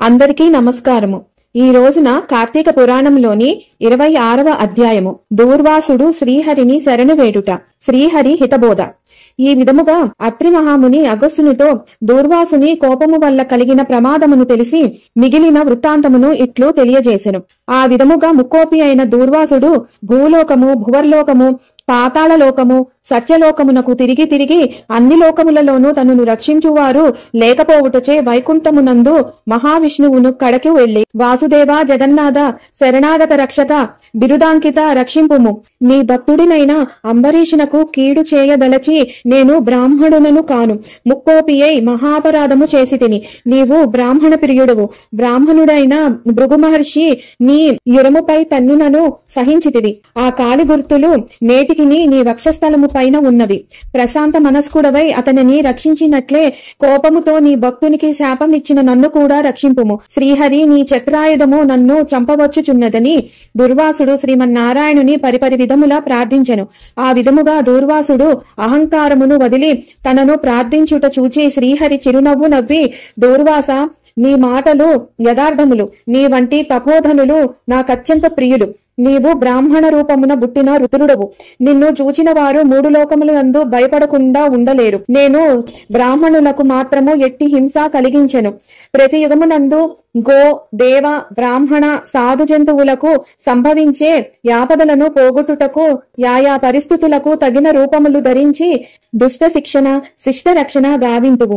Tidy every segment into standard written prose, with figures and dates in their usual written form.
అందరికీ నమస్కారము. ఈ రోజున కార్తీక పురాణంలోని 26వ అధ్యాయము దూర్వాసుడు శ్రీహరిని శరణు వేడుట. శ్రీహరి హితబోధ. ఈ విధముగా అత్రి మహాముని అగస్త్యునితో దూర్వాసుని కోపము వల్ల కలిగిన ప్రమాదమును తెలిసి మిగిలిన వృత్తాంతమును ఇట్లు తెలియజేసెను. ఆ విధముగా ముక్కోపి అయిన దూర్వాసుడు భూలోకము, భువర్లోకము, పాతాళ లోకము, సత్యలోకమునకు తిరిగి తిరిగి అన్ని లోకములలోనూ తనను రక్షించువారు లేకపోవుటచే వైకుంఠమునందు మహావిష్ణువును కడకి వెళ్లి, వాసుదేవ జగన్నాథ శరణాగత రక్షక బిరుదాంకిత రక్షింపుము, నీ భక్తుడినైన అంబరీషునకు కీడు చేయదలచి నేను బ్రాహ్మణునను కాను, ముక్కోపి అయి మహాపరాధము చేసి తిని, నీవు బ్రాహ్మణ ప్రియుడువు, బ్రాహ్మణుడైన భృగు మహర్షి నీ యురముపై తన్నునను సహించితివి, ఆ కాలి గుర్తులు నేటికి నీ వక్షస్థలము పైన ఉన్నవి, ప్రశాంత మనస్కుడవై అతనిని రక్షించినట్లే కోపముతో నీ భక్తునికి శాపం ఇచ్చిన నన్ను కూడా రక్షింపుము, శ్రీహరి నీ చక్రాయుధము నన్ను చంపవచ్చుచున్నదని దుర్వాసుడు శ్రీమన్నారాయణుని పరిపరి విధములా ప్రార్థించెను. ఆ విధముగా దూర్వాసుడు అహంకారమును వదిలి తనను ప్రార్థించుట చూచి శ్రీహరి చిరునవ్వు నవ్వి, దూర్వాస, నీ మాటలు యథార్థములు, నీ వంటి తపోధనులు నాకత్యంత ప్రియులు, నీవు బ్రాహ్మణ రూపమున బుట్టిన రుతురుడవు, నిన్ను చూచిన వారు మూడు లోకములందు భయపడకుండా ఉండలేరు. నేను బ్రాహ్మణులకు మాత్రము ఎట్టి హింస కలిగించెను. ప్రతి యుగమునందు గో, దేవ, బ్రాహ్మణ, సాధు జంతువులకు సంభవించే యాపదలను పోగొట్టుటకు ఆయా పరిస్థితులకు తగిన రూపములు ధరించి దుష్ట శిక్షణ, శిష్ట రక్షణ గావింతువు.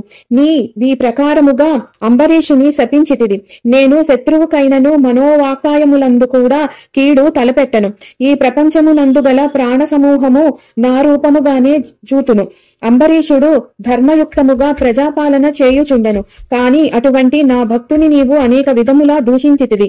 ఈ ప్రకారముగా అంబరీషుని శపించితివి. నేను శత్రువుకైనను మనోవాకాయములందు కూడా కీడు తలపెట్టను. ఈ ప్రపంచమునందు గల ప్రాణ సమూహము నా రూపముగానే చూతును. అంబరీషుడు ధర్మయుక్తముగా ప్రజాపాలన చేయుచుండెను. కాని అటువంటి నా భక్తుని నీవు అనేక విధములా దూషించితివి.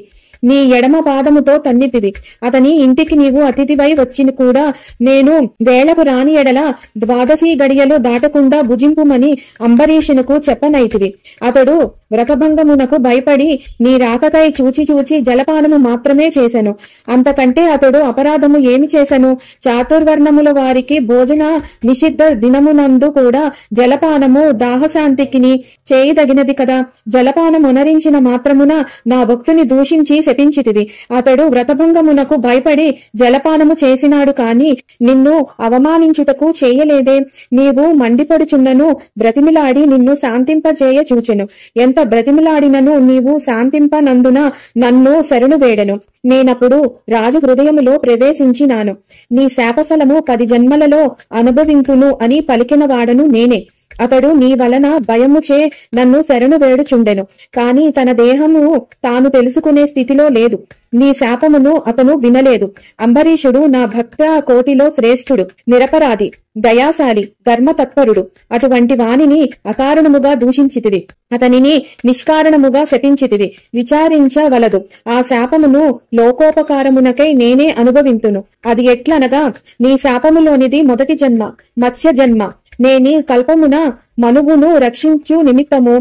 నీ ఎడమ పాదముతో తన్నితివి. అతని ఇంటికి నీవు అతిథివై వచ్చి కూడా నేను వేళకు రాని ఎడల ద్వాదశి గడియలు దాటకుండా భుజింపుమని అంబరీషునకు చెప్పనైతివి. అతడు వ్రతభంగమునకు భయపడి నీ రాకకై చూచి జలపానము మాత్రమే చేసెను. అంతకంటే అతడు అపరాధము ఏమి చేసెను? చాతుర్వర్ణముల వారికి భోజన నిషిద్ధ దినమునందు కూడా జలపానము దాహశాంతికిని చేయదగినది కదా. జలపానమునరించిన మాత్రమున నా భక్తుని దూషించి శపించితివి. అతడు వ్రతభంగమునకు భయపడి జలపానము చేసినాడు కాని నిన్ను అవమానించుటకు చేయలేదే. నీవు మండిపడుచున్నను బ్రతిమిలాడి నిన్ను శాంతింపజేయ చూచెను. ఎంత బ్రతిమిలాడినను నీవు శాంతింపనందున నన్ను శరణు వేడెను. నేనప్పుడు రాజు హృదయములో ప్రవేశించినాను. నీ శాపఫలము 10 జన్మలలో అనుభవింతును అని పలికిన వాడను నేనే. అతడు నీ వలన భయముచే నన్ను శరణు వేడుచుండెను. కాని తన దేహము తాను తెలుసుకునే స్థితిలో లేదు. నీ శాపమును అతను వినలేదు. అంబరీషుడు నా భక్త కోటిలో శ్రేష్ఠుడు, నిరపరాధి, దయాశాలి, ధర్మతత్పరుడు. అటువంటి వానిని అకారణముగా దూషించితివి. అతనిని నిష్కారణముగా శపించితివి. విచారించవలదు. ఆ శాపమును లోకోపకారమునకై నేనే అనుభవింతును. అది ఎట్లనగా, నీ శాపములోనిది మొదటి జన్మ, మత్స్య జన్మ. నేని కల్పమున మనువును రక్షించు నిమిత్తము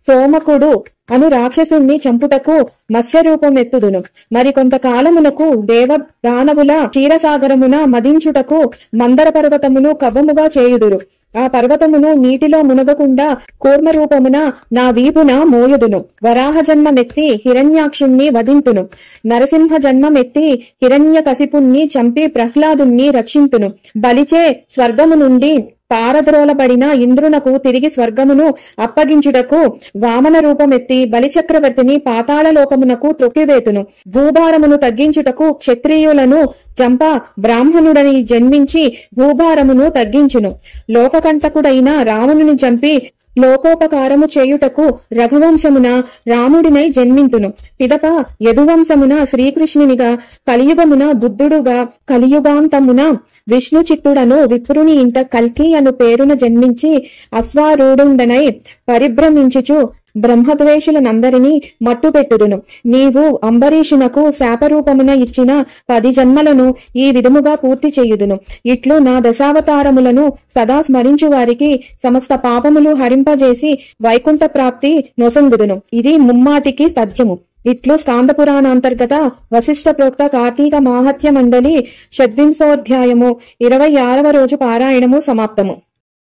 సోమకుడు అను రాక్షసుణ్ణి చంపుటకు మత్స్యరూపమెత్తుదును. మరికొంతకాలమునకు దేవ దానవుల క్షీరసాగరమున మదించుటకు మందర పర్వతమును కవ్వముగా చేయుదురు. ఆ పర్వతమును నీటిలో మునగకుండా కూర్మరూపమున నా వీపున మోయుదును. వరాహ జన్మమెత్తి హిరణ్యాక్షుణ్ణి వధింతును. నరసింహ జన్మమెత్తి హిరణ్యకశిపుణ్ణి చంపి ప్రహ్లాదుణ్ణి రక్షింతును. బలిచే స్వర్గము నుండి పారద్రోలబడిన ఇంద్రునకు తిరిగి స్వర్గమును అప్పగించుటకు వామన రూపమెత్తి బలిచక్రవర్తిని పాతాళ లోకమునకు త్రొక్కివేతును. భూభారమును తగ్గించుటకు క్షత్రియులను చంప బ్రాహ్మణుడని జన్మించి భూభారమును తగ్గించును. లోకకంటకుడైన రావణుని చంపి లోకోపకారము చేయుటకు రఘువంశమున రాముడినై జన్మింతును. పిదప యదువంశమున శ్రీకృష్ణునిగా, కలియుగమున బుద్ధుడుగా, కలియుగాంతమున విష్ణు చిత్తుడను విప్రుని ఇంట కల్కి అను పేరున జన్మించి అశ్వారూఢుండనై పరిభ్రమించుచు బ్రహ్మద్వేషులనందరినీ మట్టుపెట్టుదును. నీవు అంబరీషునకు శాపరూపమున ఇచ్చిన 10 జన్మలను ఈ విధముగా పూర్తి చేయుదును. ఇట్లు నా దశావతారములను సదా స్మరించు వారికి సమస్త పాపములు హరింపజేసి వైకుంఠ ప్రాప్తి నొసంగుదును. ఇది ముమ్మాటికి సత్యము. ఇట్లు స్కాంద పురాణాంతర్గత వశిష్ఠ ప్రోక్త కార్తీక మాహత్య మండలి షడ్వింశోధ్యాయము 26వ రోజు పారాయణము సమాప్తము.